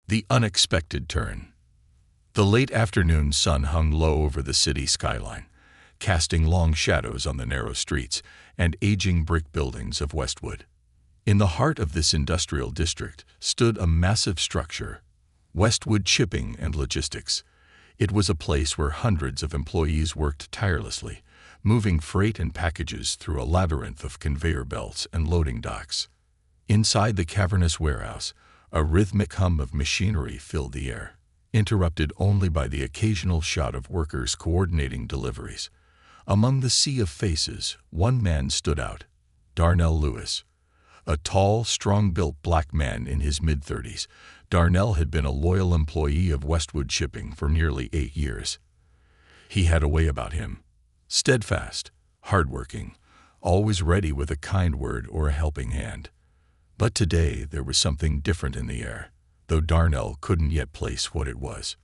The unexpected turn. The late afternoon sun hung low over the city skyline, casting long shadows on the narrow streets and aging brick buildings of Westwood. In the heart of this industrial district stood a massive structure, Westwood Shipping and Logistics. It was a place where hundreds of employees worked tirelessly, moving freight and packages through a labyrinth of conveyor belts and loading docks. Inside the cavernous warehouse, a rhythmic hum of machinery filled the air, interrupted only by the occasional shot of workers coordinating deliveries. Among the sea of faces, one man stood out, Darnell Lewis. A tall, strong-built black man in his mid-30s, Darnell had been a loyal employee of Westwood Shipping for nearly 8 years. He had a way about him, steadfast, hardworking, always ready with a kind word or a helping hand. But today there was something different in the air, though Darnell couldn't yet place what it was.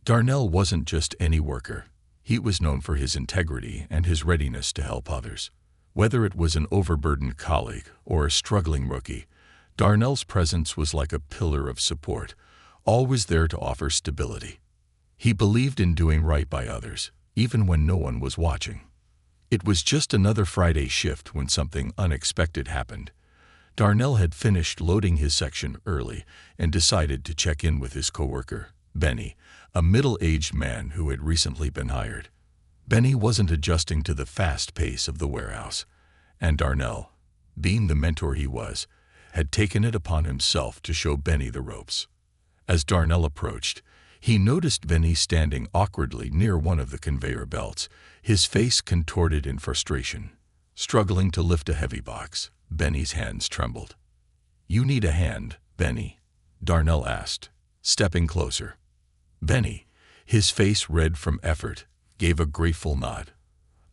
Darnell wasn't just any worker. He was known for his integrity and his readiness to help others. Whether it was an overburdened colleague or a struggling rookie, Darnell's presence was like a pillar of support, always there to offer stability. He believed in doing right by others, even when no one was watching. It was just another Friday shift when something unexpected happened. Darnell had finished loading his section early and decided to check in with his coworker, Benny, a middle-aged man who had recently been hired. Benny wasn't adjusting to the fast pace of the warehouse, and Darnell, being the mentor he was, had taken it upon himself to show Benny the ropes. As Darnell approached, he noticed Benny standing awkwardly near one of the conveyor belts, his face contorted in frustration. Struggling to lift a heavy box, Benny's hands trembled. "You need a hand, Benny?" Darnell asked, stepping closer. Benny, his face red from effort, gave a grateful nod.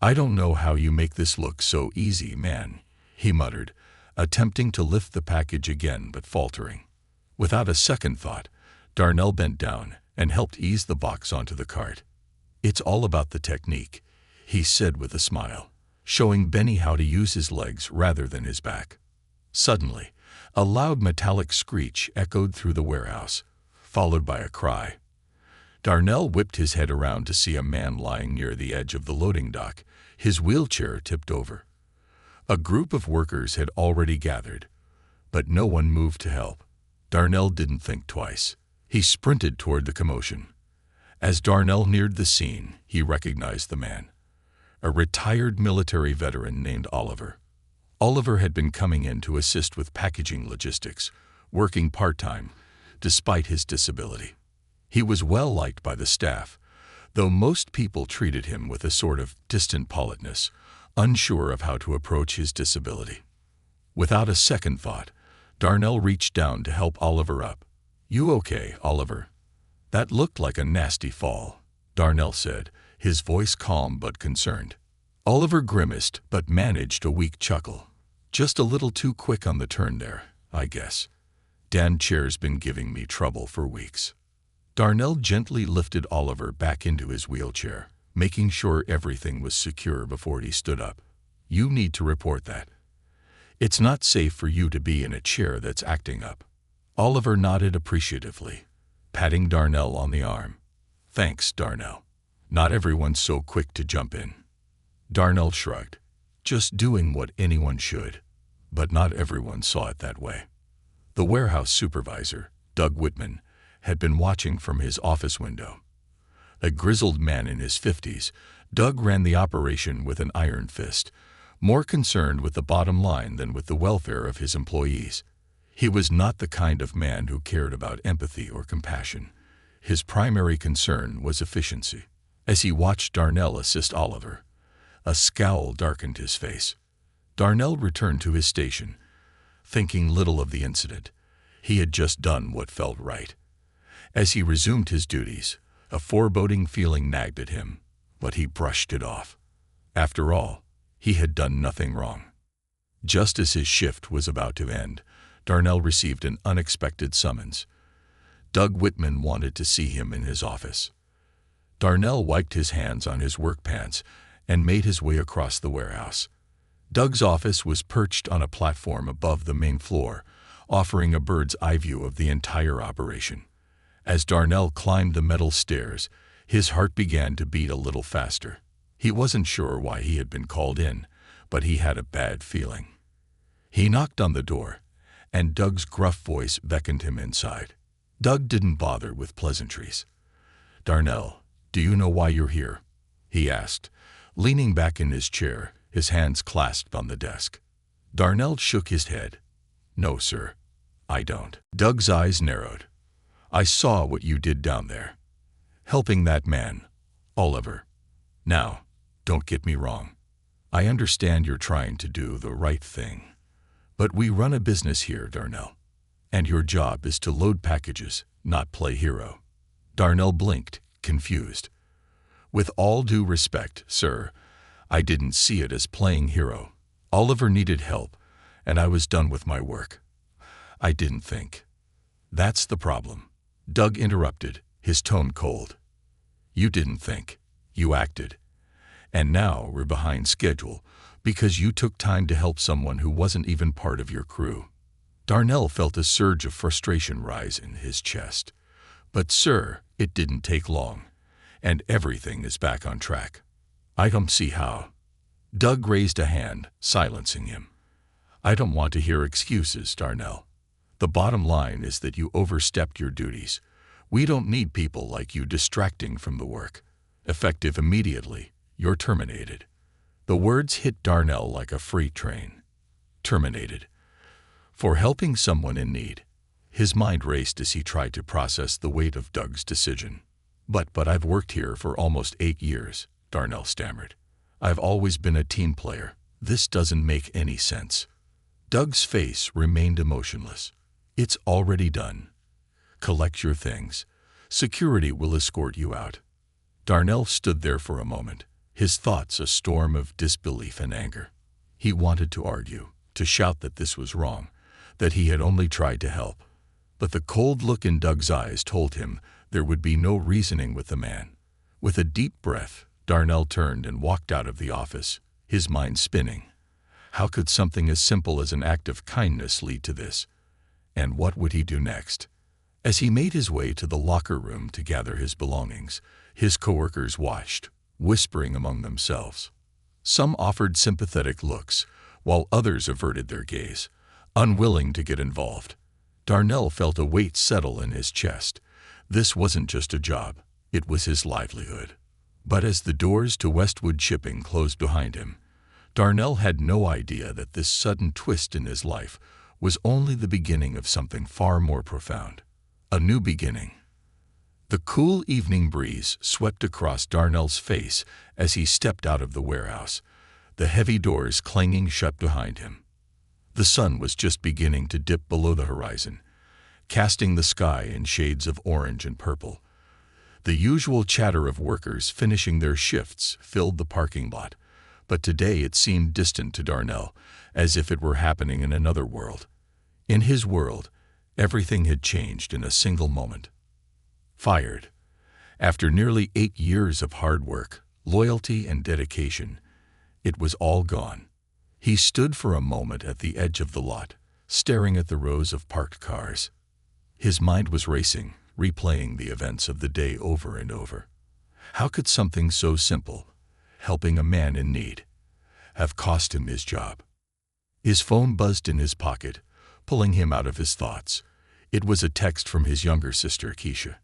"I don't know how you make this look so easy, man," he muttered, attempting to lift the package again but faltering. Without a second thought, Darnell bent down and helped ease the box onto the cart. "It's all about the technique," he said with a smile, showing Benny how to use his legs rather than his back. Suddenly, a loud metallic screech echoed through the warehouse, followed by a cry. Darnell whipped his head around to see a man lying near the edge of the loading dock, his wheelchair tipped over. A group of workers had already gathered, but no one moved to help. Darnell didn't think twice. He sprinted toward the commotion. As Darnell neared the scene, he recognized the man, a retired military veteran named Oliver. Oliver had been coming in to assist with packaging logistics, working part-time, despite his disability. He was well liked by the staff, though most people treated him with a sort of distant politeness, unsure of how to approach his disability. Without a second thought, Darnell reached down to help Oliver up. "You okay, Oliver?" "That looked like a nasty fall," Darnell said, his voice calm but concerned. Oliver grimaced but managed a weak chuckle. "Just a little too quick on the turn there, I guess. Dan Chair's been giving me trouble for weeks." Darnell gently lifted Oliver back into his wheelchair, making sure everything was secure before he stood up. "You need to report that. It's not safe for you to be in a chair that's acting up." Oliver nodded appreciatively, patting Darnell on the arm. "Thanks, Darnell. Not everyone's so quick to jump in." Darnell shrugged, just doing what anyone should, but not everyone saw it that way. The warehouse supervisor, Doug Whitman, had been watching from his office window. A grizzled man in his 50s, Doug ran the operation with an iron fist, more concerned with the bottom line than with the welfare of his employees. He was not the kind of man who cared about empathy or compassion. His primary concern was efficiency. As he watched Darnell assist Oliver, a scowl darkened his face. Darnell returned to his station, thinking little of the incident. He had just done what felt right. As he resumed his duties, a foreboding feeling nagged at him, but he brushed it off. After all, he had done nothing wrong. Just as his shift was about to end, Darnell received an unexpected summons. Doug Whitman wanted to see him in his office. Darnell wiped his hands on his work pants and made his way across the warehouse. Doug's office was perched on a platform above the main floor, offering a bird's eye view of the entire operation. As Darnell climbed the metal stairs, his heart began to beat a little faster. He wasn't sure why he had been called in, but he had a bad feeling. He knocked on the door, and Doug's gruff voice beckoned him inside. Doug didn't bother with pleasantries. "Darnell, do you know why you're here?" he asked, leaning back in his chair, his hands clasped on the desk. Darnell shook his head. "No, sir, I don't." Doug's eyes narrowed. "I saw what you did down there, helping that man, Oliver. Now, don't get me wrong. I understand you're trying to do the right thing. But we run a business here, Darnell, and your job is to load packages, not play hero." Darnell blinked, confused. "With all due respect, sir, I didn't see it as playing hero. Oliver needed help, and I was done with my work. I didn't think." "That's the problem," Doug interrupted, his tone cold. "You didn't think. You acted. And now we're behind schedule because you took time to help someone who wasn't even part of your crew." Darnell felt a surge of frustration rise in his chest. "But sir, it didn't take long, and everything is back on track." "I don't see how." Doug raised a hand, silencing him. "I don't want to hear excuses, Darnell. The bottom line is that you overstepped your duties. We don't need people like you distracting from the work. Effective immediately, you're terminated." The words hit Darnell like a freight train. Terminated. For helping someone in need. His mind raced as he tried to process the weight of Doug's decision. But I've worked here for almost 8 years, Darnell stammered. "I've always been a team player. This doesn't make any sense." Doug's face remained emotionless. "It's already done. Collect your things. Security will escort you out." Darnell stood there for a moment, his thoughts a storm of disbelief and anger. He wanted to argue, to shout that this was wrong, that he had only tried to help. But the cold look in Doug's eyes told him there would be no reasoning with the man. With a deep breath, Darnell turned and walked out of the office, his mind spinning. How could something as simple as an act of kindness lead to this? And what would he do next? As he made his way to the locker room to gather his belongings, his coworkers watched, whispering among themselves. Some offered sympathetic looks, while others averted their gaze, unwilling to get involved. Darnell felt a weight settle in his chest. This wasn't just a job, it was his livelihood. But as the doors to Westwood Shipping closed behind him, Darnell had no idea that this sudden twist in his life was only the beginning of something far more profound. A new beginning. The cool evening breeze swept across Darnell's face as he stepped out of the warehouse, the heavy doors clanging shut behind him. The sun was just beginning to dip below the horizon, casting the sky in shades of orange and purple. The usual chatter of workers finishing their shifts filled the parking lot, but today it seemed distant to Darnell, as if it were happening in another world. In his world, everything had changed in a single moment. Fired. After nearly 8 years of hard work, loyalty, and dedication, it was all gone. He stood for a moment at the edge of the lot, staring at the rows of parked cars. His mind was racing, replaying the events of the day over and over. How could something so simple, helping a man in need, have cost him his job? His phone buzzed in his pocket, pulling him out of his thoughts. It was a text from his younger sister, Keisha.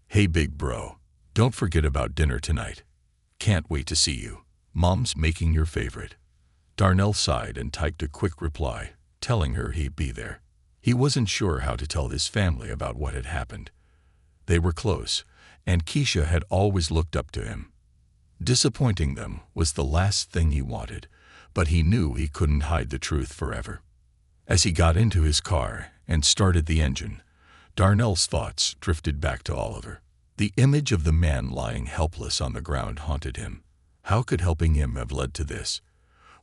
"Hey big bro, don't forget about dinner tonight. Can't wait to see you. Mom's making your favorite." Darnell sighed and typed a quick reply, telling her he'd be there. He wasn't sure how to tell his family about what had happened. They were close, and Keisha had always looked up to him. Disappointing them was the last thing he wanted, but he knew he couldn't hide the truth forever. As he got into his car and started the engine, Darnell's thoughts drifted back to Oliver. The image of the man lying helpless on the ground haunted him. How could helping him have led to this?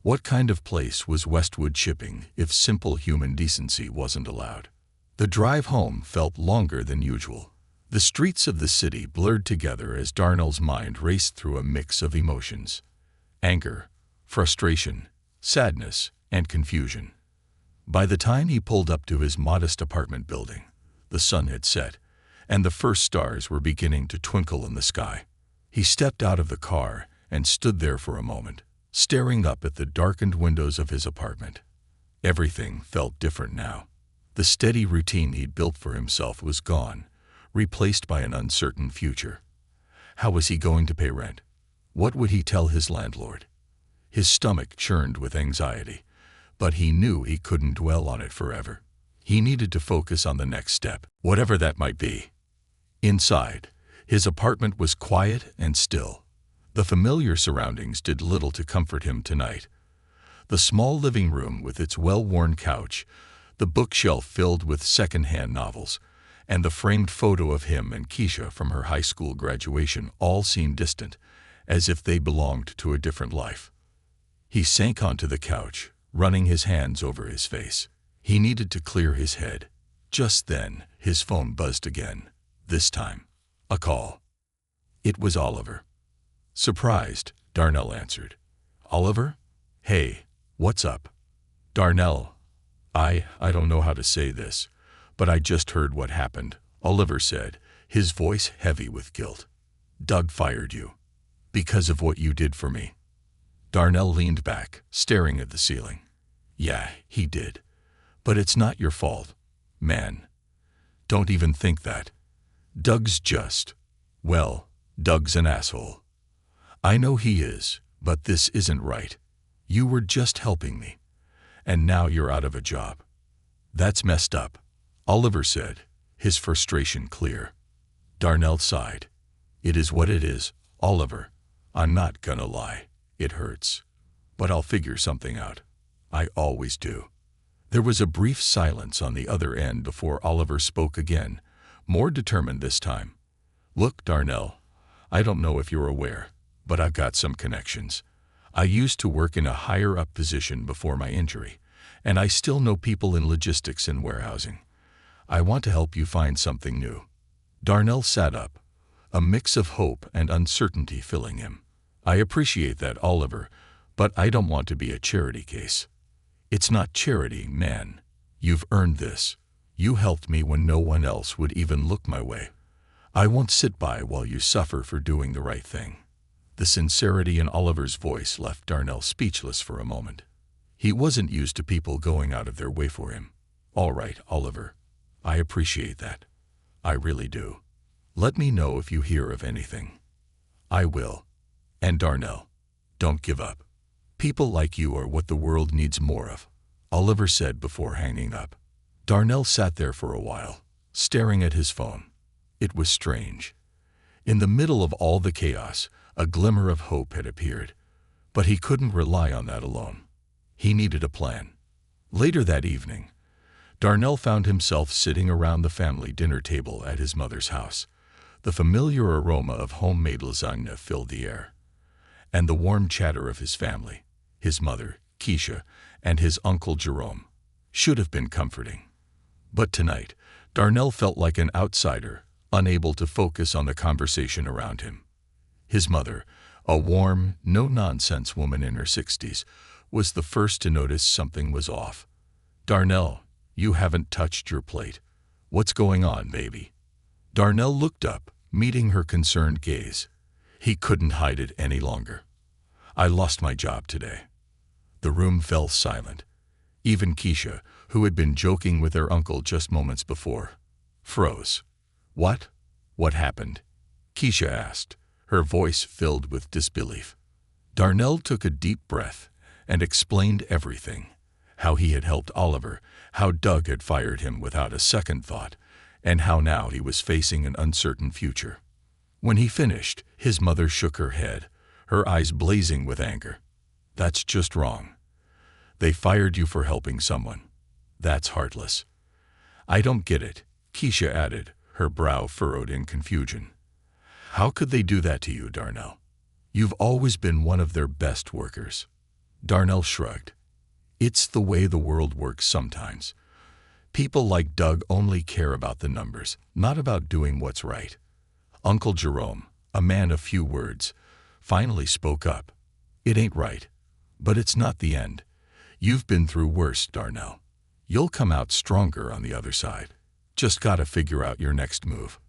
What kind of place was Westwood Shipping if simple human decency wasn't allowed? The drive home felt longer than usual. The streets of the city blurred together as Darnell's mind raced through a mix of emotions: anger, frustration, sadness, and confusion. By the time he pulled up to his modest apartment building, the sun had set, and the first stars were beginning to twinkle in the sky. He stepped out of the car and stood there for a moment, staring up at the darkened windows of his apartment. Everything felt different now. The steady routine he'd built for himself was gone, replaced by an uncertain future. How was he going to pay rent? What would he tell his landlord? His stomach churned with anxiety, but he knew he couldn't dwell on it forever. He needed to focus on the next step, whatever that might be. Inside, his apartment was quiet and still. The familiar surroundings did little to comfort him tonight. The small living room with its well-worn couch, the bookshelf filled with second-hand novels, and the framed photo of him and Keisha from her high school graduation all seemed distant, as if they belonged to a different life. He sank onto the couch, running his hands over his face. He needed to clear his head. Just then, his phone buzzed again. This time, a call. It was Oliver. Surprised, Darnell answered. Oliver? Hey, what's up? Darnell, I don't know how to say this, but I just heard what happened, Oliver said, his voice heavy with guilt. Doug fired you. Because of what you did for me. Darnell leaned back, staring at the ceiling. Yeah, he did. But it's not your fault, man. Don't even think that. Doug's Doug's an asshole. I know he is, but this isn't right. You were just helping me. And now you're out of a job. That's messed up, Oliver said, his frustration clear. Darnell sighed. It is what it is, Oliver. I'm not gonna lie. It hurts. But I'll figure something out. I always do. There was a brief silence on the other end before Oliver spoke again, more determined this time. Look, Darnell, I don't know if you're aware, but I've got some connections. I used to work in a higher-up position before my injury, and I still know people in logistics and warehousing. I want to help you find something new. Darnell sat up, a mix of hope and uncertainty filling him. I appreciate that, Oliver, but I don't want to be a charity case. It's not charity, man. You've earned this. You helped me when no one else would even look my way. I won't sit by while you suffer for doing the right thing. The sincerity in Oliver's voice left Darnell speechless for a moment. He wasn't used to people going out of their way for him. All right, Oliver. I appreciate that. I really do. Let me know if you hear of anything. I will. And Darnell, don't give up. People like you are what the world needs more of, Oliver said before hanging up. Darnell sat there for a while, staring at his phone. It was strange. In the middle of all the chaos, a glimmer of hope had appeared, but he couldn't rely on that alone. He needed a plan. Later that evening, Darnell found himself sitting around the family dinner table at his mother's house. The familiar aroma of homemade lasagna filled the air, and the warm chatter of his family, his mother, Keisha, and his uncle Jerome, should have been comforting. But tonight, Darnell felt like an outsider, unable to focus on the conversation around him. His mother, a warm, no-nonsense woman in her 60s, was the first to notice something was off. Darnell, you haven't touched your plate. What's going on, baby? Darnell looked up, meeting her concerned gaze. He couldn't hide it any longer. I lost my job today. The room fell silent. Even Keisha, who had been joking with her uncle just moments before, froze. What? What happened? Keisha asked, her voice filled with disbelief. Darnell took a deep breath and explained everything. How he had helped Oliver, how Doug had fired him without a second thought, and how now he was facing an uncertain future. When he finished, his mother shook her head, her eyes blazing with anger. That's just wrong. They fired you for helping someone. That's heartless. I don't get it, Keisha added, her brow furrowed in confusion. How could they do that to you, Darnell? You've always been one of their best workers. Darnell shrugged. It's the way the world works sometimes. People like Doug only care about the numbers, not about doing what's right. Uncle Jerome, a man of few words, finally spoke up. It ain't right, but it's not the end. You've been through worse, Darnell. You'll come out stronger on the other side. Just gotta figure out your next move.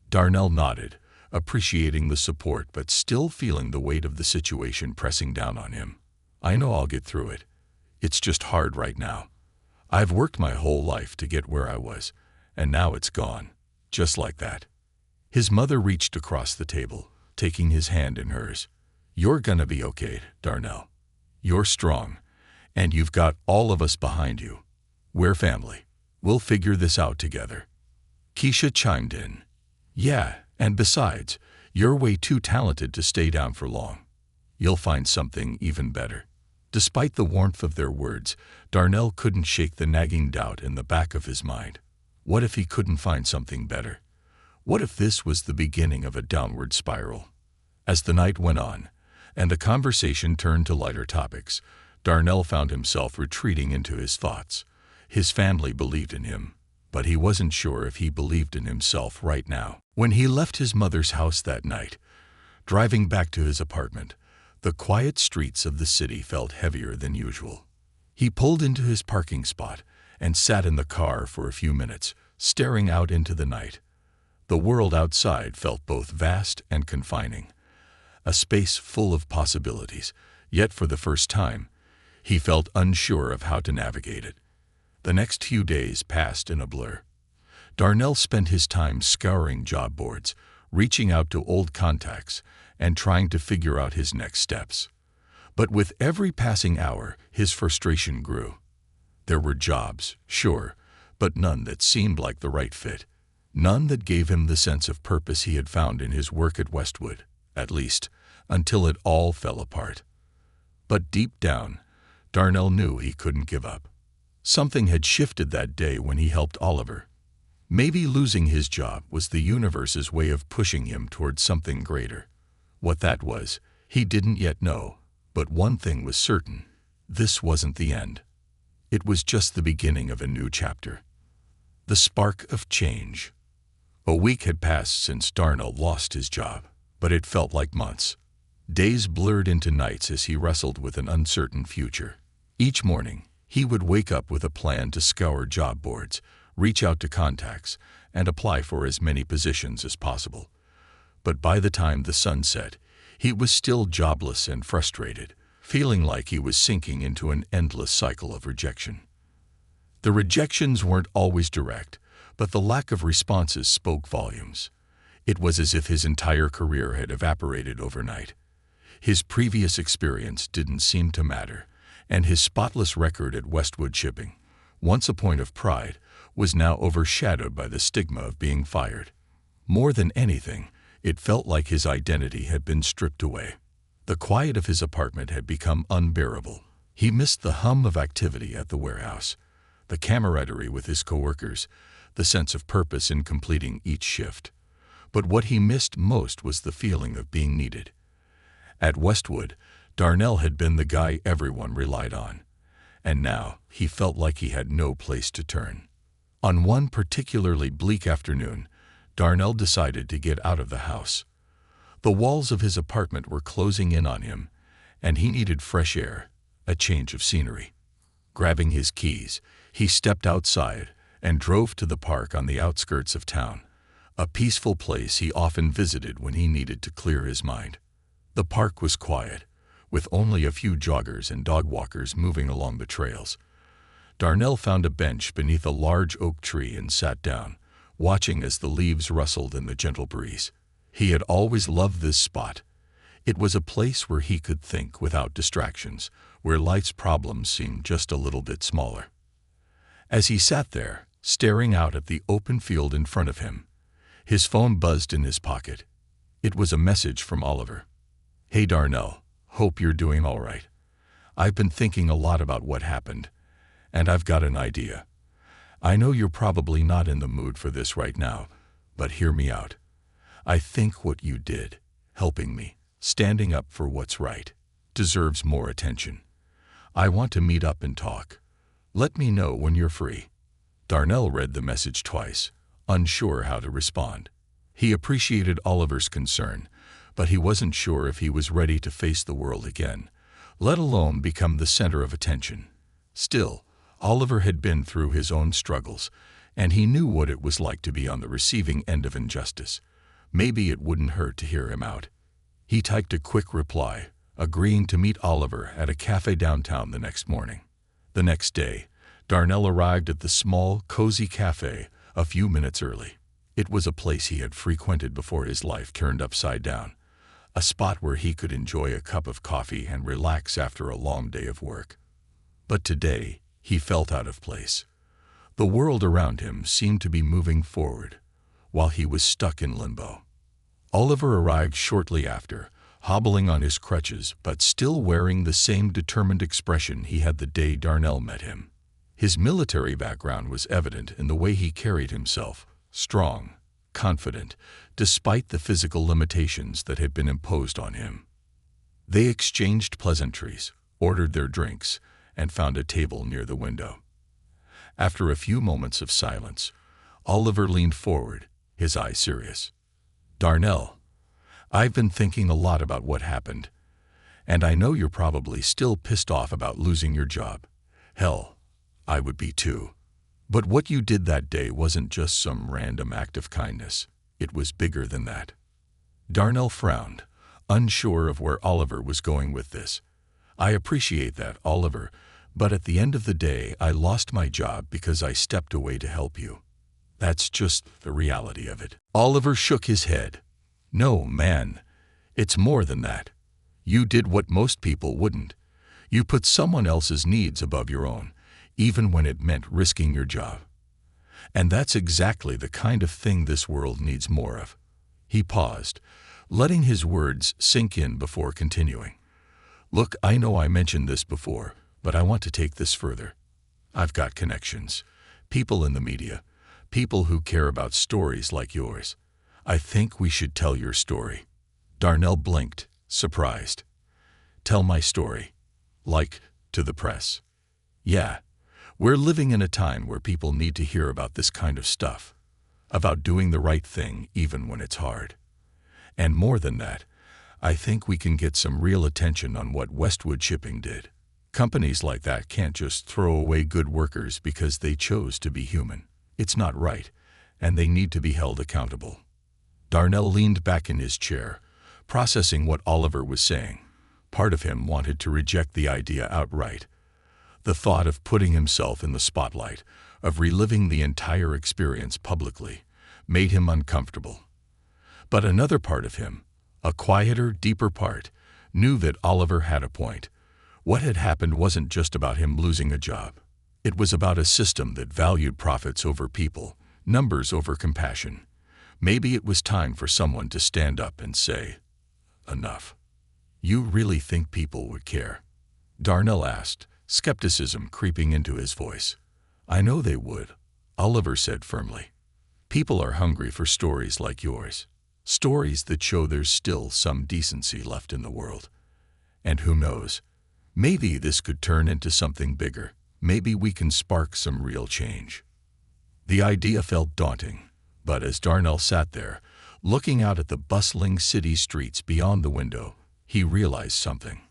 Darnell nodded, appreciating the support but still feeling the weight of the situation pressing down on him. "I know I'll get through it. It's just hard right now. I've worked my whole life to get where I was, and now it's gone. Just like that." His mother reached across the table, taking his hand in hers. "You're gonna be okay, Darnell. You're strong, and you've got all of us behind you. We're family. We'll figure this out together." Keisha chimed in. "Yeah, and besides, you're way too talented to stay down for long. You'll find something even better." Despite the warmth of their words, Darnell couldn't shake the nagging doubt in the back of his mind. What if he couldn't find something better? What if this was the beginning of a downward spiral? As the night went on, and the conversation turned to lighter topics, Darnell found himself retreating into his thoughts. His family believed in him, but he wasn't sure if he believed in himself right now. When he left his mother's house that night, driving back to his apartment, the quiet streets of the city felt heavier than usual. He pulled into his parking spot and sat in the car for a few minutes, staring out into the night. The world outside felt both vast and confining, a space full of possibilities, yet for the first time, he felt unsure of how to navigate it. The next few days passed in a blur. Darnell spent his time scouring job boards, reaching out to old contacts, and trying to figure out his next steps. But with every passing hour, his frustration grew. There were jobs, sure, but none that seemed like the right fit. None that gave him the sense of purpose he had found in his work at Westwood, at least, until it all fell apart. But deep down, Darnell knew he couldn't give up. Something had shifted that day when he helped Oliver. Maybe losing his job was the universe's way of pushing him towards something greater. What that was, he didn't yet know, but one thing was certain: this wasn't the end. It was just the beginning of a new chapter. The spark of change. A week had passed since Darnell lost his job, but it felt like months. Days blurred into nights as he wrestled with an uncertain future. Each morning, he would wake up with a plan to scour job boards, reach out to contacts, and apply for as many positions as possible. But by the time the sun set, he was still jobless and frustrated, feeling like he was sinking into an endless cycle of rejection. The rejections weren't always direct, but the lack of responses spoke volumes. It was as if his entire career had evaporated overnight. His previous experience didn't seem to matter, and his spotless record at Westwood Shipping, once a point of pride, was now overshadowed by the stigma of being fired. More than anything, it felt like his identity had been stripped away. The quiet of his apartment had become unbearable. He missed the hum of activity at the warehouse, the camaraderie with his coworkers, the sense of purpose in completing each shift. But what he missed most was the feeling of being needed. At Westwood, Darnell had been the guy everyone relied on, and now he felt like he had no place to turn. On one particularly bleak afternoon, Darnell decided to get out of the house. The walls of his apartment were closing in on him, and he needed fresh air, a change of scenery. Grabbing his keys, he stepped outside and drove to the park on the outskirts of town, a peaceful place he often visited when he needed to clear his mind. The park was quiet, with only a few joggers and dog walkers moving along the trails. Darnell found a bench beneath a large oak tree and sat down, watching as the leaves rustled in the gentle breeze. He had always loved this spot. It was a place where he could think without distractions, where life's problems seemed just a little bit smaller. As he sat there, staring out at the open field in front of him, his phone buzzed in his pocket. It was a message from Oliver. "Hey Darnell, hope you're doing all right. I've been thinking a lot about what happened, and I've got an idea. I know you're probably not in the mood for this right now, but hear me out. I think what you did, helping me, standing up for what's right, deserves more attention. I want to meet up and talk. Let me know when you're free." Darnell read the message twice, unsure how to respond. He appreciated Oliver's concern, but he wasn't sure if he was ready to face the world again, let alone become the center of attention. Still, Oliver had been through his own struggles, and he knew what it was like to be on the receiving end of injustice. Maybe it wouldn't hurt to hear him out. He typed a quick reply, agreeing to meet Oliver at a cafe downtown the next morning. The next day, Darnell arrived at the small, cozy cafe a few minutes early. It was a place he had frequented before his life turned upside down, a spot where he could enjoy a cup of coffee and relax after a long day of work. But today, he felt out of place. The world around him seemed to be moving forward, while he was stuck in limbo. Oliver arrived shortly after, hobbling on his crutches but still wearing the same determined expression he had the day Darnell met him. His military background was evident in the way he carried himself, strong, confident, despite the physical limitations that had been imposed on him. They exchanged pleasantries, ordered their drinks, and found a table near the window. After a few moments of silence, Oliver leaned forward, his eyes serious. "Darnell, I've been thinking a lot about what happened, and I know you're probably still pissed off about losing your job. Hell, I would be too. But what you did that day wasn't just some random act of kindness. It was bigger than that." Darnell frowned, unsure of where Oliver was going with this. "I appreciate that, Oliver, but at the end of the day, I lost my job because I stepped away to help you. That's just the reality of it." Oliver shook his head. "No, man, it's more than that. You did what most people wouldn't. You put someone else's needs above your own, even when it meant risking your job. And that's exactly the kind of thing this world needs more of." He paused, letting his words sink in before continuing. "Look, I know I mentioned this before, but I want to take this further. I've got connections, people in the media, people who care about stories like yours. I think we should tell your story." Darnell blinked, surprised. "Tell my story? Like, to the press?" "Yeah. We're living in a time where people need to hear about this kind of stuff, about doing the right thing even when it's hard. And more than that, I think we can get some real attention on what Westwood Shipping did. Companies like that can't just throw away good workers because they chose to be human. It's not right, and they need to be held accountable." Darnell leaned back in his chair, processing what Oliver was saying. Part of him wanted to reject the idea outright. The thought of putting himself in the spotlight, of reliving the entire experience publicly, made him uncomfortable. But another part of him, a quieter, deeper part, knew that Oliver had a point. What had happened wasn't just about him losing a job. It was about a system that valued profits over people, numbers over compassion. Maybe it was time for someone to stand up and say, "Enough." "You really think people would care?" Darnell asked, skepticism creeping into his voice. "I know they would," Oliver said firmly. "People are hungry for stories like yours. Stories that show there's still some decency left in the world. And who knows, maybe this could turn into something bigger. Maybe we can spark some real change." The idea felt daunting, but as Darnell sat there, looking out at the bustling city streets beyond the window, he realized something.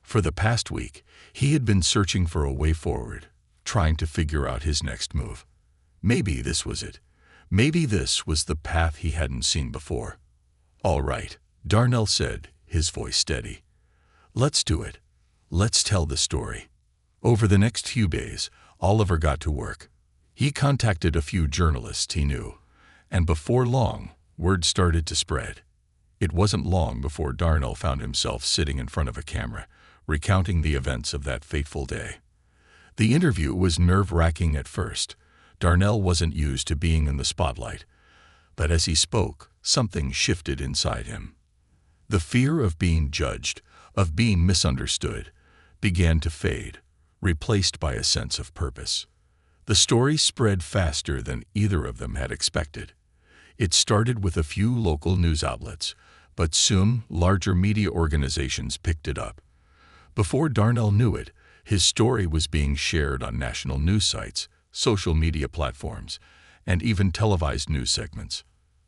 For the past week, he had been searching for a way forward, trying to figure out his next move. Maybe this was it. Maybe this was the path he hadn't seen before. "All right," Darnell said, his voice steady. "Let's do it. Let's tell the story." Over the next few days, Oliver got to work. He contacted a few journalists he knew, and before long, word started to spread. It wasn't long before Darnell found himself sitting in front of a camera, recounting the events of that fateful day. The interview was nerve-wracking at first. Darnell wasn't used to being in the spotlight, but as he spoke, something shifted inside him. The fear of being judged, of being misunderstood, began to fade, replaced by a sense of purpose. The story spread faster than either of them had expected. It started with a few local news outlets, but soon larger media organizations picked it up. Before Darnell knew it, his story was being shared on national news sites, social media platforms, and even televised news segments.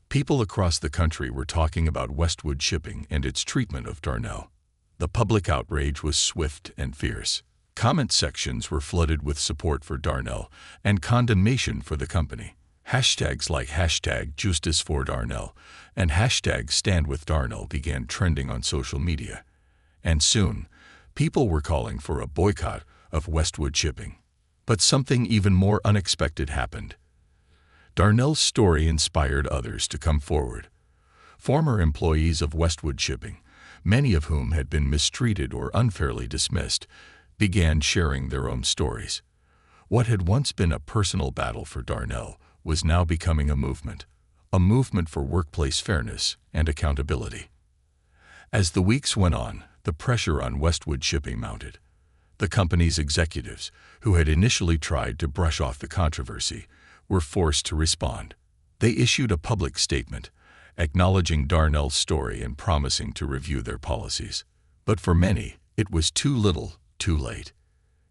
People across the country were talking about Westwood Shipping and its treatment of Darnell. The public outrage was swift and fierce. Comment sections were flooded with support for Darnell and condemnation for the company. Hashtags like hashtag Justice for Darnell and hashtag Stand with Darnell began trending on social media. And soon, people were calling for a boycott of Westwood Shipping. But something even more unexpected happened. Darnell's story inspired others to come forward. Former employees of Westwood Shipping, many of whom had been mistreated or unfairly dismissed, began sharing their own stories. What had once been a personal battle for Darnell was now becoming a movement for workplace fairness and accountability. As the weeks went on, the pressure on Westwood Shipping mounted. The company's executives, who had initially tried to brush off the controversy, were forced to respond. They issued a public statement, acknowledging Darnell's story and promising to review their policies. But for many, it was too little, too late.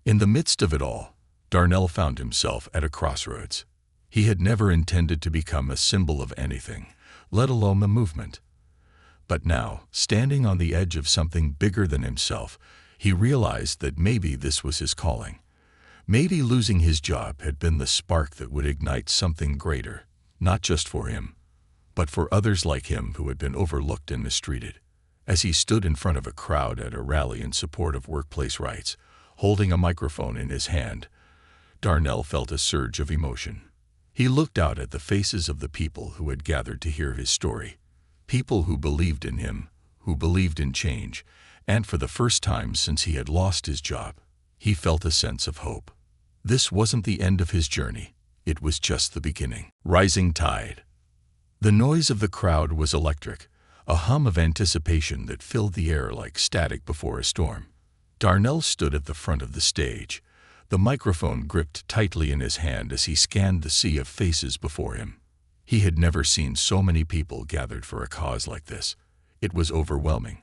In the midst of it all, Darnell found himself at a crossroads. He had never intended to become a symbol of anything, let alone a movement. But now, standing on the edge of something bigger than himself, he realized that maybe this was his calling. Maybe losing his job had been the spark that would ignite something greater, not just for him, but for others like him who had been overlooked and mistreated. As he stood in front of a crowd at a rally in support of workplace rights, holding a microphone in his hand, Darnell felt a surge of emotion. He looked out at the faces of the people who had gathered to hear his story, people who believed in him, who believed in change, and for the first time since he had lost his job, he felt a sense of hope. This wasn't the end of his journey, it was just the beginning. Rising tide. The noise of the crowd was electric, a hum of anticipation that filled the air like static before a storm. Darnell stood at the front of the stage, the microphone gripped tightly in his hand as he scanned the sea of faces before him. He had never seen so many people gathered for a cause like this. It was overwhelming,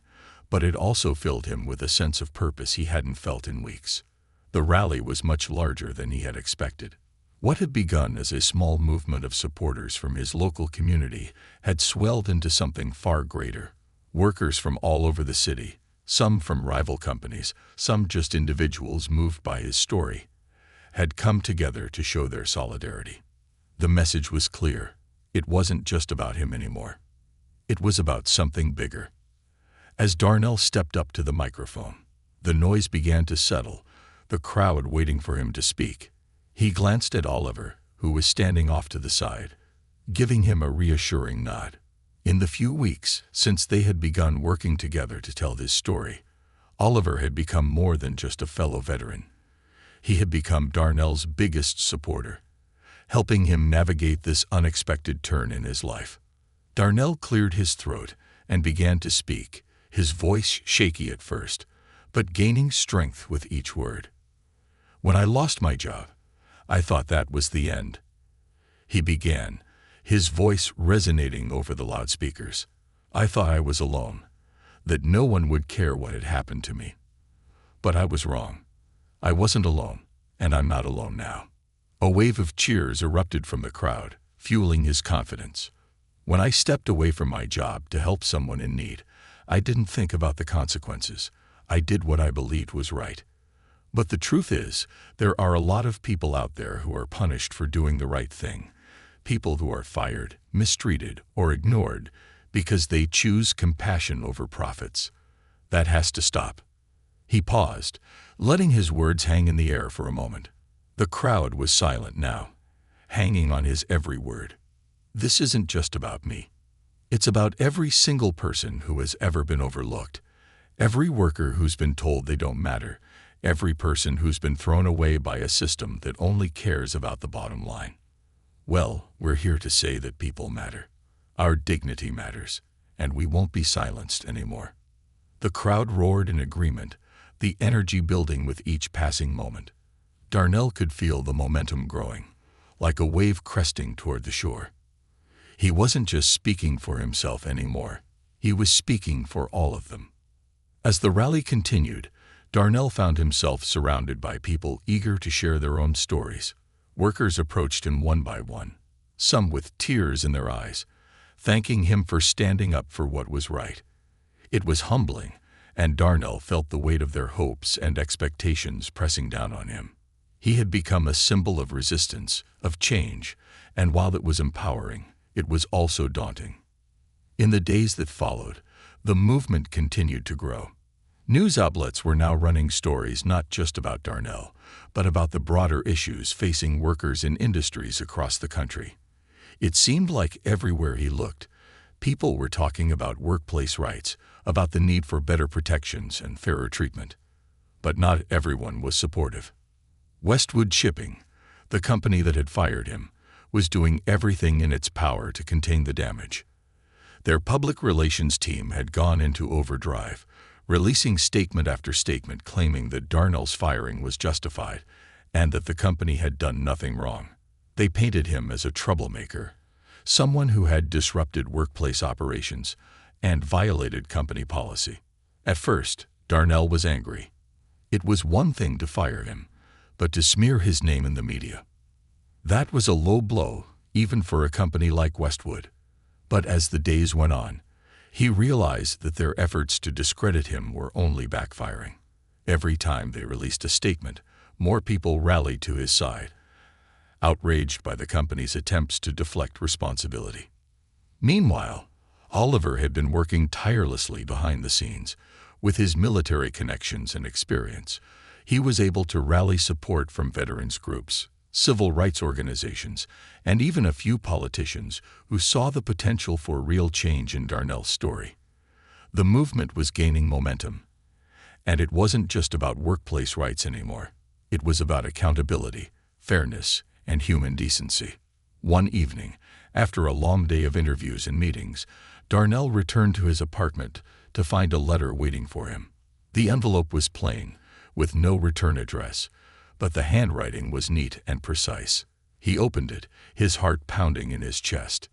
but it also filled him with a sense of purpose he hadn't felt in weeks. The rally was much larger than he had expected. What had begun as a small movement of supporters from his local community had swelled into something far greater. Workers from all over the city, some from rival companies, some just individuals moved by his story, had come together to show their solidarity. The message was clear. It wasn't just about him anymore. It was about something bigger. As Darnell stepped up to the microphone, the noise began to settle, the crowd waiting for him to speak. He glanced at Oliver, who was standing off to the side, giving him a reassuring nod. In the few weeks since they had begun working together to tell this story, Oliver had become more than just a fellow veteran. He had become Darnell's biggest supporter, helping him navigate this unexpected turn in his life. Darnell cleared his throat and began to speak, his voice shaky at first, but gaining strength with each word. "When I lost my job, I thought that was the end," he began, his voice resonating over the loudspeakers. "I thought I was alone, that no one would care what had happened to me. But I was wrong. I wasn't alone, and I'm not alone now." A wave of cheers erupted from the crowd, fueling his confidence. "When I stepped away from my job to help someone in need, I didn't think about the consequences. I did what I believed was right. But the truth is, there are a lot of people out there who are punished for doing the right thing. People who are fired, mistreated, or ignored because they choose compassion over profits. That has to stop." He paused, letting his words hang in the air for a moment. The crowd was silent now, hanging on his every word. "This isn't just about me. It's about every single person who has ever been overlooked, every worker who's been told they don't matter, every person who's been thrown away by a system that only cares about the bottom line. Well, we're here to say that people matter. Our dignity matters, and we won't be silenced anymore." The crowd roared in agreement, the energy building with each passing moment. Darnell could feel the momentum growing, like a wave cresting toward the shore. He wasn't just speaking for himself anymore. He was speaking for all of them. As the rally continued, Darnell found himself surrounded by people eager to share their own stories. Workers approached him one by one, some with tears in their eyes, thanking him for standing up for what was right. It was humbling, and Darnell felt the weight of their hopes and expectations pressing down on him. He had become a symbol of resistance, of change, And while it was empowering, it was also daunting. In the days that followed, the movement continued to grow. News outlets were now running stories not just about Darnell, but about the broader issues facing workers in industries across the country. It seemed like everywhere he looked, people were talking about workplace rights, about the need for better protections and fairer treatment. But not everyone was supportive. Westwood Shipping, the company that had fired him, was doing everything in its power to contain the damage. Their public relations team had gone into overdrive, releasing statement after statement claiming that Darnell's firing was justified and that the company had done nothing wrong. They painted him as a troublemaker, someone who had disrupted workplace operations and violated company policy. At first, Darnell was angry. It was one thing to fire him, but to smear his name in the media. That was a low blow, even for a company like Westwood. But as the days went on, he realized that their efforts to discredit him were only backfiring. Every time they released a statement, more people rallied to his side, outraged by the company's attempts to deflect responsibility. Meanwhile, Oliver had been working tirelessly behind the scenes. With his military connections and experience, he was able to rally support from veterans groups, civil rights organizations, and even a few politicians who saw the potential for real change in Darnell's story. The movement was gaining momentum, and it wasn't just about workplace rights anymore. It was about accountability, fairness, and human decency. One evening, after a long day of interviews and meetings, Darnell returned to his apartment to find a letter waiting for him. The envelope was plain, with no return address, but the handwriting was neat and precise. He opened it, his heart pounding in his chest.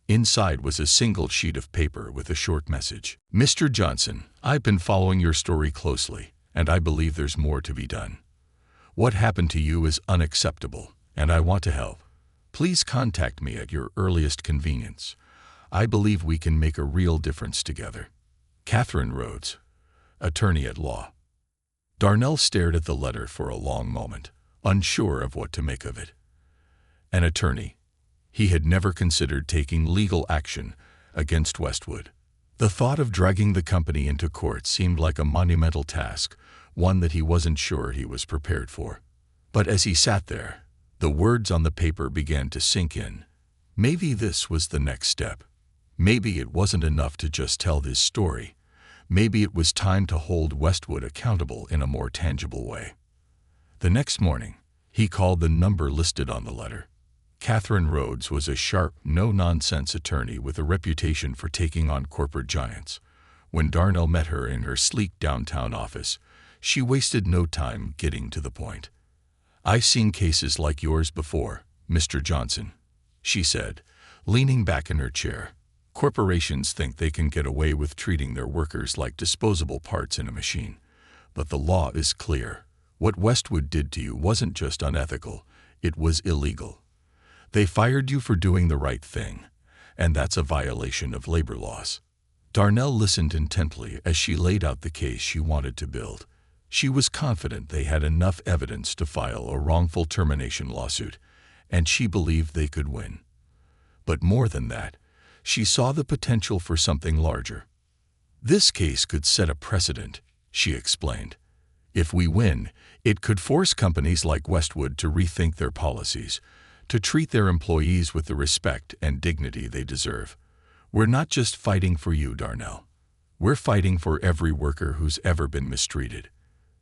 Inside was a single sheet of paper with a short message. "Mr. Johnson, I've been following your story closely, and I believe there's more to be done. What happened to you is unacceptable, and I want to help. Please contact me at your earliest convenience. I believe we can make a real difference together. Catherine Rhodes, attorney at law." Darnell stared at the letter for a long moment, unsure of what to make of it. An attorney. He had never considered taking legal action against Westwood. The thought of dragging the company into court seemed like a monumental task, one that he wasn't sure he was prepared for. But as he sat there, the words on the paper began to sink in. Maybe this was the next step. Maybe it wasn't enough to just tell his story. Maybe it was time to hold Westwood accountable in a more tangible way. The next morning, he called the number listed on the letter. Catherine Rhodes was a sharp, no-nonsense attorney with a reputation for taking on corporate giants. When Darnell met her in her sleek downtown office, she wasted no time getting to the point. "I've seen cases like yours before, Mr. Johnson," she said, leaning back in her chair. "Corporations think they can get away with treating their workers like disposable parts in a machine. But the law is clear. What Westwood did to you wasn't just unethical, it was illegal. They fired you for doing the right thing, and that's a violation of labor laws." Darnell listened intently as she laid out the case she wanted to build. She was confident they had enough evidence to file a wrongful termination lawsuit, and she believed they could win. But more than that, she saw the potential for something larger. "This case could set a precedent," she explained. "If we win, it could force companies like Westwood to rethink their policies, to treat their employees with the respect and dignity they deserve. We're not just fighting for you, Darnell. We're fighting for every worker who's ever been mistreated."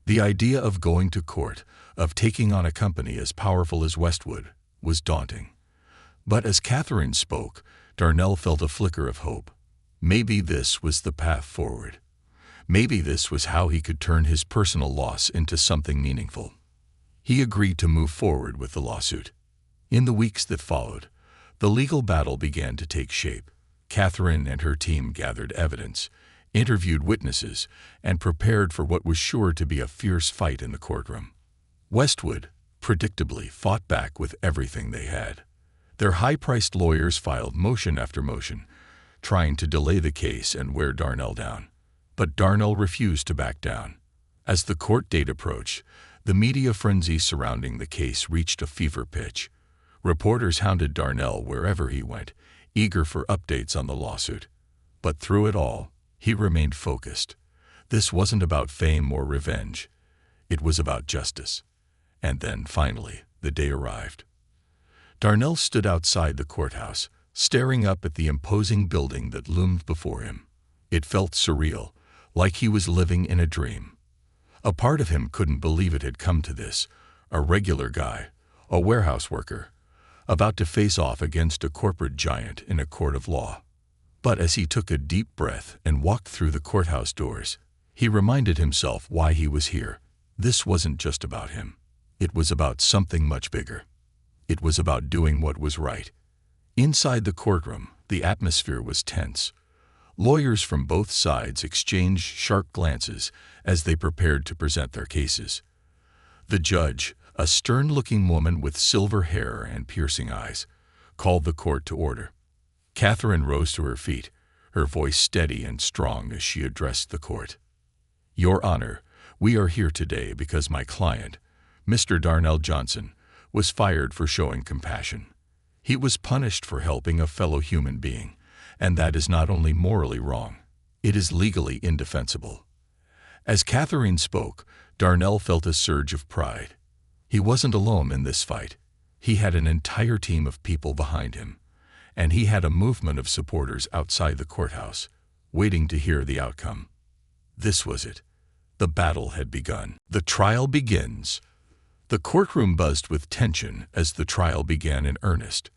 The idea of going to court, of taking on a company as powerful as Westwood, was daunting. But as Catherine spoke, Darnell felt a flicker of hope. Maybe this was the path forward. Maybe this was how he could turn his personal loss into something meaningful. He agreed to move forward with the lawsuit. In the weeks that followed, the legal battle began to take shape. Catherine and her team gathered evidence, interviewed witnesses, and prepared for what was sure to be a fierce fight in the courtroom. Westwood, predictably, fought back with everything they had. Their high-priced lawyers filed motion after motion, trying to delay the case and wear Darnell down. But Darnell refused to back down. As the court date approached, the media frenzy surrounding the case reached a fever pitch. Reporters hounded Darnell wherever he went, eager for updates on the lawsuit. But through it all, he remained focused. This wasn't about fame or revenge. It was about justice. And then, finally, the day arrived. Darnell stood outside the courthouse, staring up at the imposing building that loomed before him. It felt surreal, like he was living in a dream. A part of him couldn't believe it had come to this, a regular guy, a warehouse worker, about to face off against a corporate giant in a court of law. But as he took a deep breath and walked through the courthouse doors, he reminded himself why he was here. This wasn't just about him. It was about something much bigger. It was about doing what was right. Inside the courtroom, the atmosphere was tense. Lawyers from both sides exchanged sharp glances as they prepared to present their cases. The judge, a stern-looking woman with silver hair and piercing eyes, called the court to order. Catherine rose to her feet, her voice steady and strong as she addressed the court. "Your Honor, we are here today because my client, Mr. Darnell Johnson, was fired for showing compassion. He was punished for helping a fellow human being, and that is not only morally wrong, it is legally indefensible." As Catherine spoke, Darnell felt a surge of pride. He wasn't alone in this fight. He had an entire team of people behind him, and he had a movement of supporters outside the courthouse, waiting to hear the outcome. This was it. The battle had begun. The trial begins. The courtroom buzzed with tension as the trial began in earnest.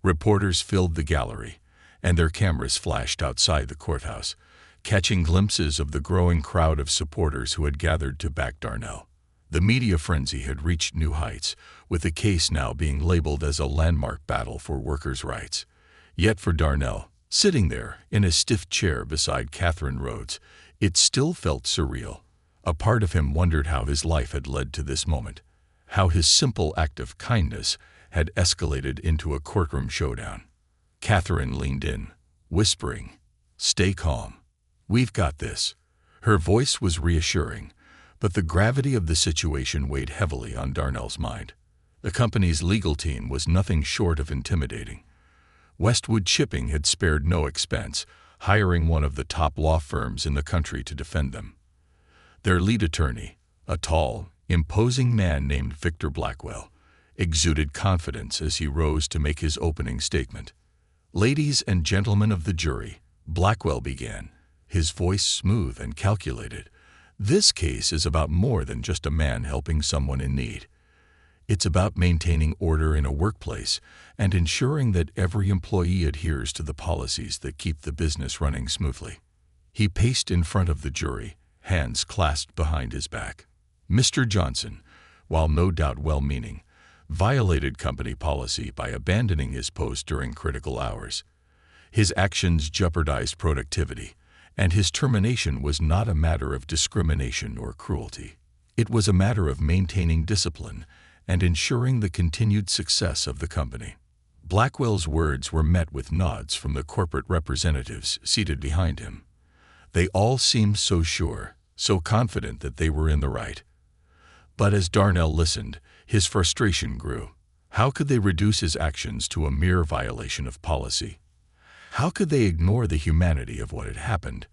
Reporters filled the gallery, and their cameras flashed outside the courthouse, catching glimpses of the growing crowd of supporters who had gathered to back Darnell. The media frenzy had reached new heights, with the case now being labeled as a landmark battle for workers' rights. Yet for Darnell, sitting there in a stiff chair beside Catherine Rhodes, it still felt surreal. A part of him wondered how his life had led to this moment, how his simple act of kindness had escalated into a courtroom showdown. Catherine leaned in, whispering, "Stay calm. We've got this." Her voice was reassuring, but the gravity of the situation weighed heavily on Darnell's mind. The company's legal team was nothing short of intimidating. Westwood Shipping had spared no expense, hiring one of the top law firms in the country to defend them. Their lead attorney, a tall, imposing man named Victor Blackwell, exuded confidence as he rose to make his opening statement. "Ladies and gentlemen of the jury," Blackwell began, his voice smooth and calculated, "this case is about more than just a man helping someone in need. It's about maintaining order in a workplace and ensuring that every employee adheres to the policies that keep the business running smoothly." He paced in front of the jury, hands clasped behind his back. Mr. Johnson, while no doubt well-meaning, violated company policy by abandoning his post during critical hours. His actions jeopardized productivity, and his termination was not a matter of discrimination or cruelty. It was a matter of maintaining discipline and ensuring the continued success of the company. Blackwell's words were met with nods from the corporate representatives seated behind him. They all seemed so sure, so confident that they were in the right. But as Darnell listened, his frustration grew. How could they reduce his actions to a mere violation of policy? How could they ignore the humanity of what had happened?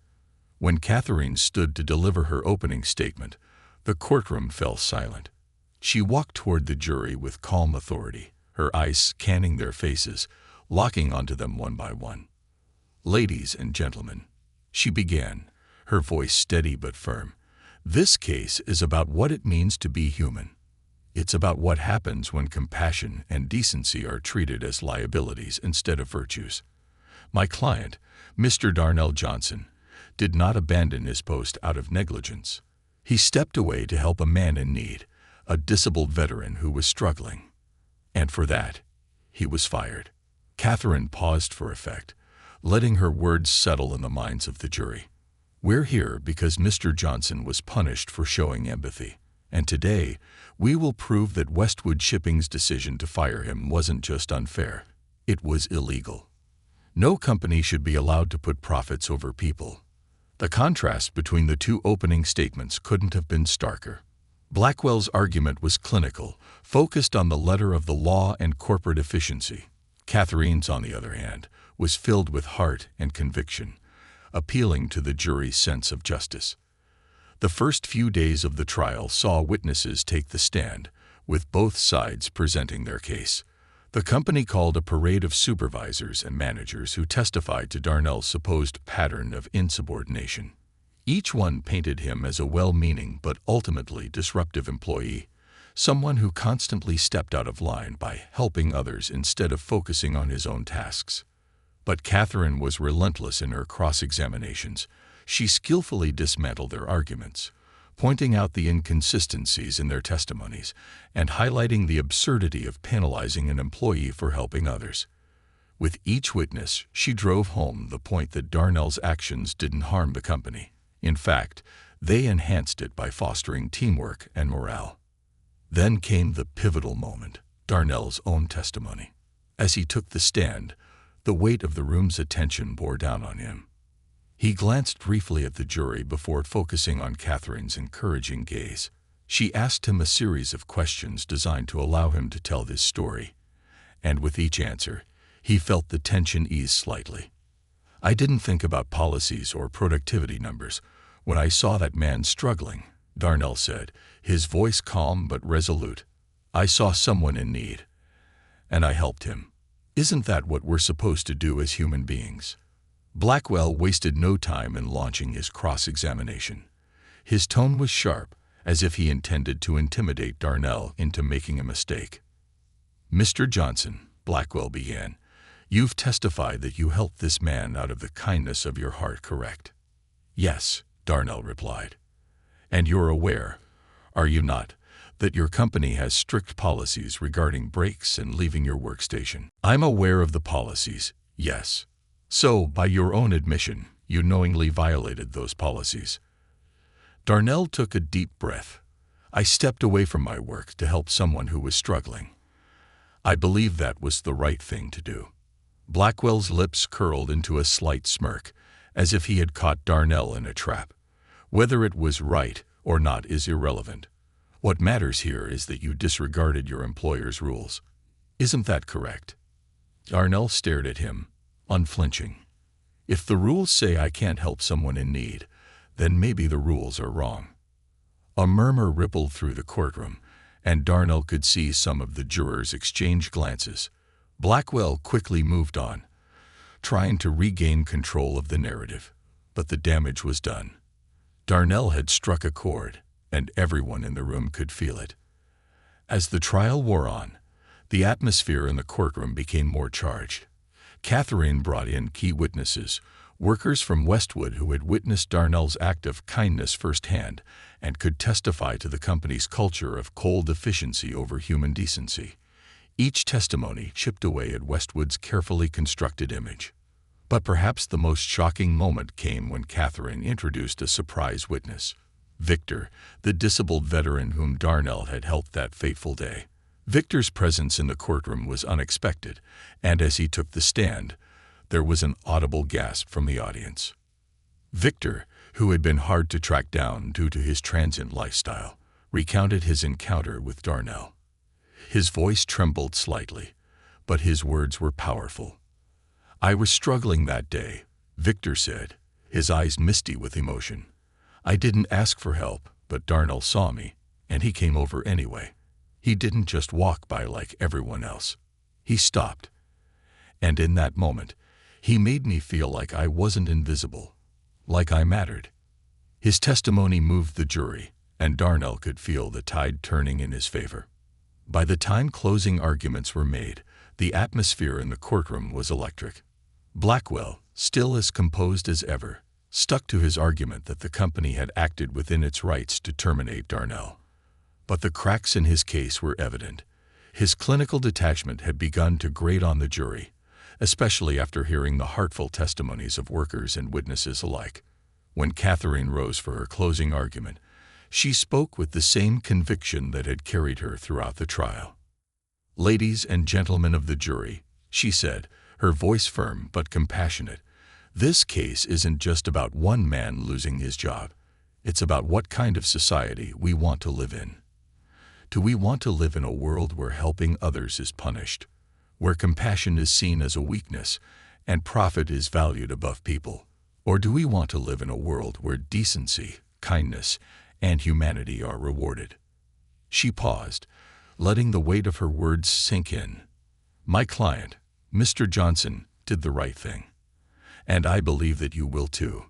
When Catherine stood to deliver her opening statement, the courtroom fell silent. She walked toward the jury with calm authority, her eyes scanning their faces, locking onto them one by one. "Ladies and gentlemen," she began, her voice steady but firm, "this case is about what it means to be human. It's about what happens when compassion and decency are treated as liabilities instead of virtues. My client, Mr. Darnell Johnson, did not abandon his post out of negligence. He stepped away to help a man in need, a disabled veteran who was struggling. And for that, he was fired." Catherine paused for effect, letting her words settle in the minds of the jury. "We're here because Mr. Johnson was punished for showing empathy, and today we will prove that Westwood Shipping's decision to fire him wasn't just unfair, it was illegal. No company should be allowed to put profits over people." The contrast between the two opening statements couldn't have been starker. Blackwell's argument was clinical, focused on the letter of the law and corporate efficiency. Catherine's, on the other hand, was filled with heart and conviction, appealing to the jury's sense of justice. The first few days of the trial saw witnesses take the stand, with both sides presenting their case. The company called a parade of supervisors and managers who testified to Darnell's supposed pattern of insubordination. Each one painted him as a well-meaning but ultimately disruptive employee, someone who constantly stepped out of line by helping others instead of focusing on his own tasks. But Catherine was relentless in her cross-examinations. She skillfully dismantled their arguments, pointing out the inconsistencies in their testimonies and highlighting the absurdity of penalizing an employee for helping others. With each witness, she drove home the point that Darnell's actions didn't harm the company. In fact, they enhanced it by fostering teamwork and morale. Then came the pivotal moment, Darnell's own testimony. As he took the stand, the weight of the room's attention bore down on him. He glanced briefly at the jury before focusing on Catherine's encouraging gaze. She asked him a series of questions designed to allow him to tell this story, and with each answer, he felt the tension ease slightly. "I didn't think about policies or productivity numbers when I saw that man struggling," Darnell said, his voice calm but resolute. "I saw someone in need, and I helped him. Isn't that what we're supposed to do as human beings?" Blackwell wasted no time in launching his cross-examination. His tone was sharp, as if he intended to intimidate Darnell into making a mistake. "Mr. Johnson," Blackwell began, "you've testified that you helped this man out of the kindness of your heart, correct?" "Yes," Darnell replied. "And you're aware, are you not, that your company has strict policies regarding breaks and leaving your workstation?" "I'm aware of the policies, yes. So, by your own admission, you knowingly violated those policies." Darnell took a deep breath. "I stepped away from my work to help someone who was struggling. I believe that was the right thing to do." Blackwell's lips curled into a slight smirk, as if he had caught Darnell in a trap. "Whether it was right or not is irrelevant. What matters here is that you disregarded your employer's rules. Isn't that correct?" Darnell stared at him, unflinching. "If the rules say I can't help someone in need, then maybe the rules are wrong." A murmur rippled through the courtroom, and Darnell could see some of the jurors exchange glances. Blackwell quickly moved on, trying to regain control of the narrative, but the damage was done. Darnell had struck a chord, and everyone in the room could feel it. As the trial wore on, the atmosphere in the courtroom became more charged. Catherine brought in key witnesses, workers from Westwood who had witnessed Darnell's act of kindness firsthand and could testify to the company's culture of cold efficiency over human decency. Each testimony chipped away at Westwood's carefully constructed image. But perhaps the most shocking moment came when Catherine introduced a surprise witness, Victor, the disabled veteran whom Darnell had helped that fateful day. Victor's presence in the courtroom was unexpected, and as he took the stand, there was an audible gasp from the audience. Victor, who had been hard to track down due to his transient lifestyle, recounted his encounter with Darnell. His voice trembled slightly, but his words were powerful. "I was struggling that day," Victor said, his eyes misty with emotion. "I didn't ask for help, but Darnell saw me, and he came over anyway. He didn't just walk by like everyone else. He stopped. And in that moment, he made me feel like I wasn't invisible, like I mattered." His testimony moved the jury, and Darnell could feel the tide turning in his favor. By the time closing arguments were made, the atmosphere in the courtroom was electric. Blackwell, still as composed as ever, stuck to his argument that the company had acted within its rights to terminate Darnell. But the cracks in his case were evident. His clinical detachment had begun to grate on the jury, especially after hearing the heartfelt testimonies of workers and witnesses alike. When Catherine rose for her closing argument, she spoke with the same conviction that had carried her throughout the trial. "Ladies and gentlemen of the jury," she said, her voice firm but compassionate, "this case isn't just about one man losing his job. It's about what kind of society we want to live in. Do we want to live in a world where helping others is punished, where compassion is seen as a weakness and profit is valued above people? Or do we want to live in a world where decency, kindness, and humanity are rewarded? She paused, letting the weight of her words sink in. My client, Mr. Johnson, did the right thing. And I believe that you will too.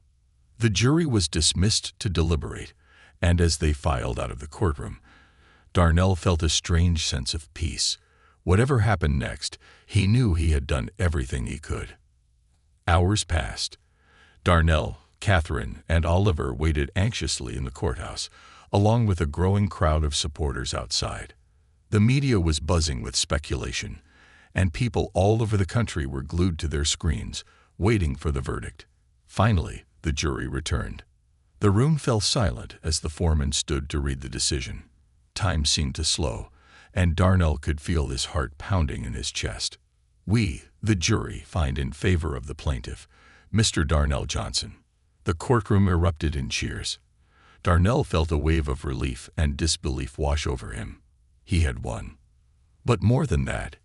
The jury was dismissed to deliberate, and as they filed out of the courtroom, Darnell felt a strange sense of peace. Whatever happened next, he knew he had done everything he could. Hours passed. Darnell, Catherine, and Oliver waited anxiously in the courthouse, along with a growing crowd of supporters outside. The media was buzzing with speculation, and people all over the country were glued to their screens, waiting for the verdict. Finally, the jury returned. The room fell silent as the foreman stood to read the decision. Time seemed to slow, and Darnell could feel his heart pounding in his chest. We, the jury, find in favor of the plaintiff, Mr. Darnell Johnson. The courtroom erupted in cheers. Darnell felt a wave of relief and disbelief wash over him. He had won. But more than that,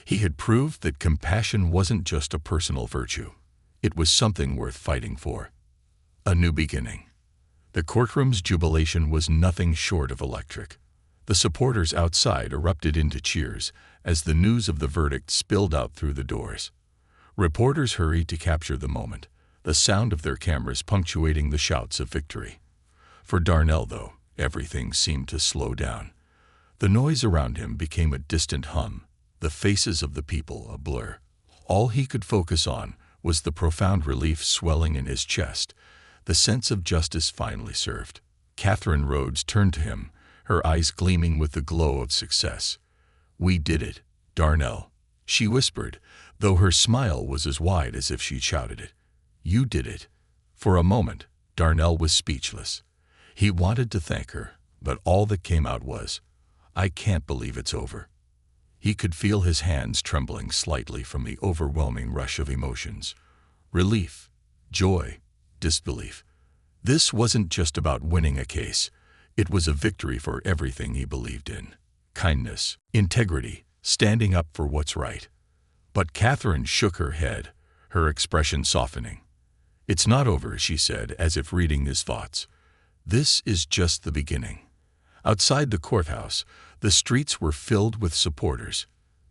he had proved that compassion wasn't just a personal virtue. It was something worth fighting for. A new beginning. The courtroom's jubilation was nothing short of electric. The supporters outside erupted into cheers as the news of the verdict spilled out through the doors. Reporters hurried to capture the moment, the sound of their cameras punctuating the shouts of victory. For Darnell, though, everything seemed to slow down. The noise around him became a distant hum, the faces of the people a blur. All he could focus on was the profound relief swelling in his chest, the sense of justice finally served. Catherine Rhodes turned to him, her eyes gleaming with the glow of success. We did it, Darnell, she whispered, though her smile was as wide as if she'd shouted it. You did it. For a moment, Darnell was speechless. He wanted to thank her, but all that came out was, I can't believe it's over. He could feel his hands trembling slightly from the overwhelming rush of emotions. Relief, joy, disbelief. This wasn't just about winning a case. It was a victory for everything he believed in. Kindness, integrity, standing up for what's right. But Catherine shook her head, her expression softening. It's not over, she said, as if reading his thoughts. This is just the beginning. Outside the courthouse, the streets were filled with supporters,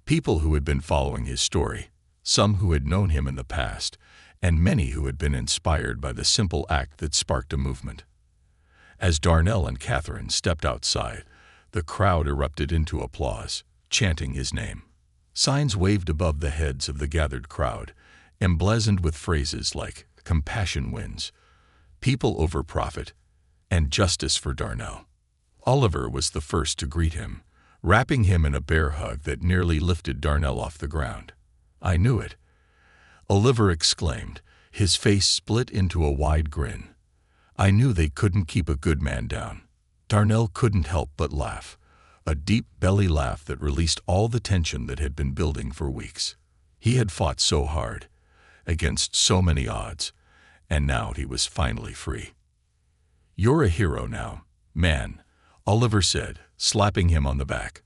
people who had been following his story, some who had known him in the past, and many who had been inspired by the simple act that sparked a movement. As Darnell and Catherine stepped outside, the crowd erupted into applause, chanting his name. Signs waved above the heads of the gathered crowd, emblazoned with phrases like compassion wins, people over profit, and justice for Darnell. Oliver was the first to greet him, wrapping him in a bear hug that nearly lifted Darnell off the ground. I knew it, Oliver exclaimed, his face split into a wide grin. I knew they couldn't keep a good man down. Darnell couldn't help but laugh, a deep belly laugh that released all the tension that had been building for weeks. He had fought so hard, against so many odds, and now he was finally free. You're a hero now, man, Oliver said, slapping him on the back.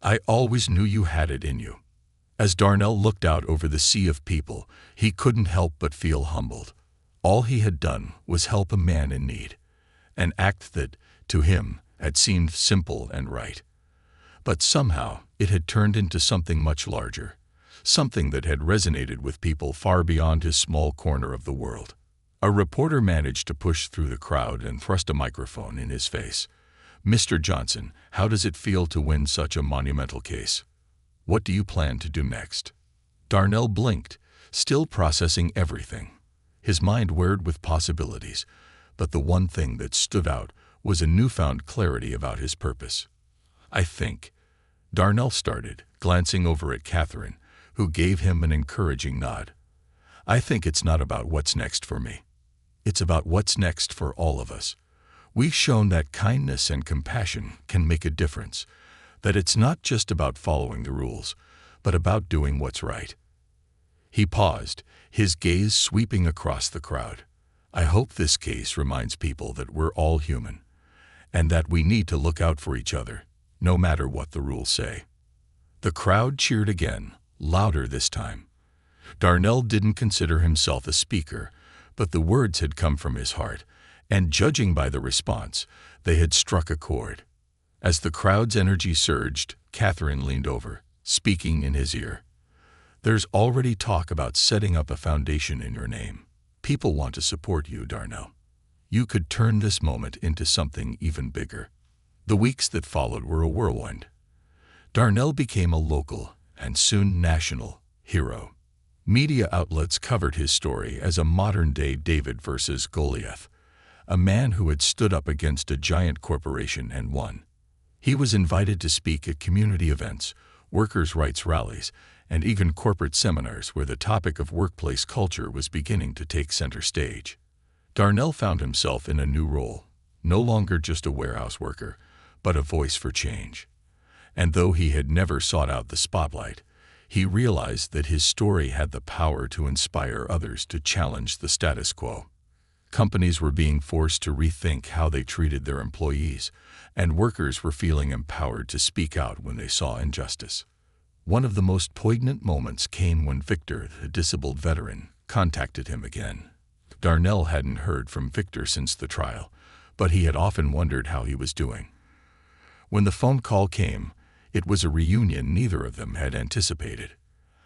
I always knew you had it in you. As Darnell looked out over the sea of people, he couldn't help but feel humbled. All he had done was help a man in need, an act that, to him, had seemed simple and right. But somehow it had turned into something much larger, something that had resonated with people far beyond his small corner of the world. A reporter managed to push through the crowd and thrust a microphone in his face. Mr. Johnson, how does it feel to win such a monumental case? What do you plan to do next? Darnell blinked, still processing everything. His mind whirred with possibilities, but the one thing that stood out was a newfound clarity about his purpose. I think, Darnell started, glancing over at Catherine, who gave him an encouraging nod. I think it's not about what's next for me. It's about what's next for all of us. We've shown that kindness and compassion can make a difference, that it's not just about following the rules, but about doing what's right. He paused, his gaze sweeping across the crowd. I hope this case reminds people that we're all human, and that we need to look out for each other, no matter what the rules say. The crowd cheered again, louder this time. Darnell didn't consider himself a speaker, but the words had come from his heart, and judging by the response, they had struck a chord. As the crowd's energy surged, Catherine leaned over, speaking in his ear. "There's already talk about setting up a foundation in your name. People want to support you, Darnell. You could turn this moment into something even bigger." The weeks that followed were a whirlwind. Darnell became a local, and soon national, hero. Media outlets covered his story as a modern-day David versus Goliath, a man who had stood up against a giant corporation and won. He was invited to speak at community events, workers' rights rallies, and even corporate seminars where the topic of workplace culture was beginning to take center stage. Darnell found himself in a new role, no longer just a warehouse worker, but a voice for change. And though he had never sought out the spotlight, he realized that his story had the power to inspire others to challenge the status quo. Companies were being forced to rethink how they treated their employees, and workers were feeling empowered to speak out when they saw injustice. One of the most poignant moments came when Victor, the disabled veteran, contacted him again. Darnell hadn't heard from Victor since the trial, but he had often wondered how he was doing. When the phone call came, it was a reunion neither of them had anticipated.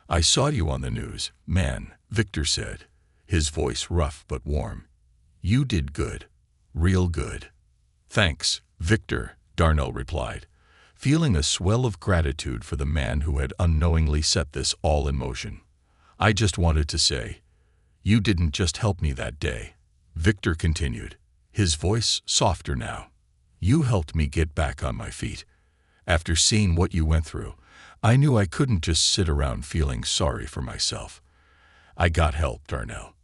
"I saw you on the news, man," Victor said, his voice rough but warm. "You did good. Real good." "Thanks, Victor," Darnell replied, feeling a swell of gratitude for the man who had unknowingly set this all in motion. "I just wanted to say, you didn't just help me that day," Victor continued, his voice softer now. "You helped me get back on my feet. After seeing what you went through, I knew I couldn't just sit around feeling sorry for myself. I got help, Darnell.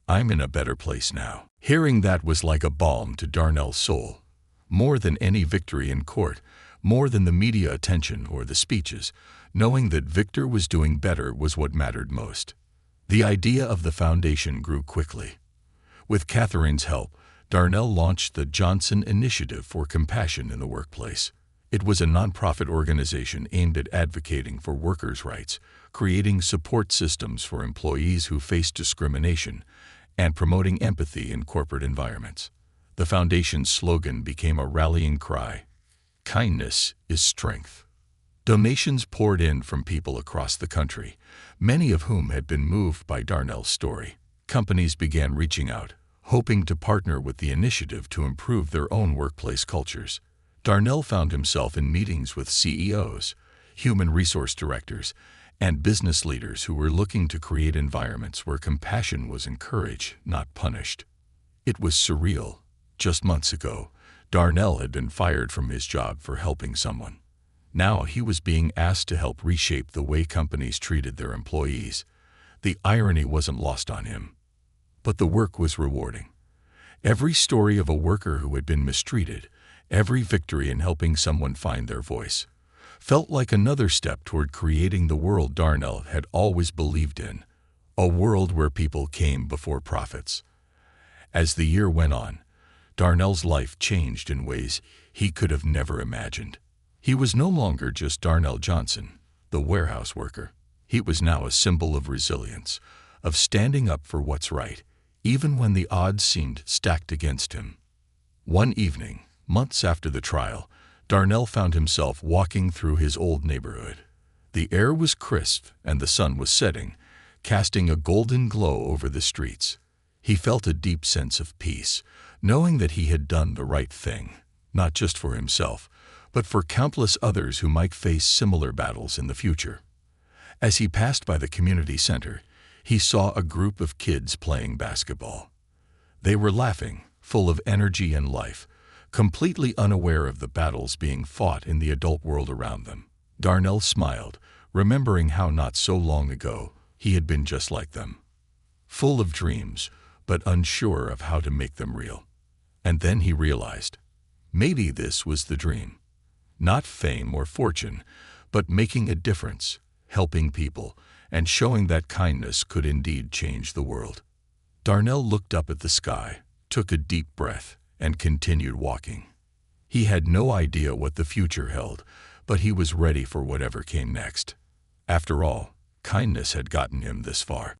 I'm in a better place now." Hearing that was like a balm to Darnell's soul. More than any victory in court, more than the media attention or the speeches, knowing that Victor was doing better was what mattered most. The idea of the foundation grew quickly. With Catherine's help, Darnell launched the Johnson Initiative for Compassion in the Workplace. It was a nonprofit organization aimed at advocating for workers' rights, creating support systems for employees who face discrimination, and promoting empathy in corporate environments. The foundation's slogan became a rallying cry: "Kindness is strength." Donations poured in from people across the country, many of whom had been moved by Darnell's story. Companies began reaching out, hoping to partner with the initiative to improve their own workplace cultures. Darnell found himself in meetings with CEOs, human resource directors, and business leaders who were looking to create environments where compassion was encouraged, not punished. It was surreal. Just months ago, Darnell had been fired from his job for helping someone. Now he was being asked to help reshape the way companies treated their employees. The irony wasn't lost on him. But the work was rewarding. Every story of a worker who had been mistreated, every victory in helping someone find their voice, felt like another step toward creating the world Darnell had always believed in, a world where people came before profits. As the year went on, Darnell's life changed in ways he could have never imagined. He was no longer just Darnell Johnson, the warehouse worker. He was now a symbol of resilience, of standing up for what's right, even when the odds seemed stacked against him. One evening, months after the trial, Darnell found himself walking through his old neighborhood. The air was crisp and the sun was setting, casting a golden glow over the streets. He felt a deep sense of peace, knowing that he had done the right thing, not just for himself, but for countless others who might face similar battles in the future. As he passed by the community center, he saw a group of kids playing basketball. They were laughing, full of energy and life, completely unaware of the battles being fought in the adult world around them. Darnell smiled, remembering how not so long ago he had been just like them. Full of dreams, but unsure of how to make them real. And then he realized, maybe this was the dream. Not fame or fortune, but making a difference, helping people, and showing that kindness could indeed change the world. Darnell looked up at the sky, took a deep breath, and continued walking. He had no idea what the future held, but he was ready for whatever came next. After all, kindness had gotten him this far.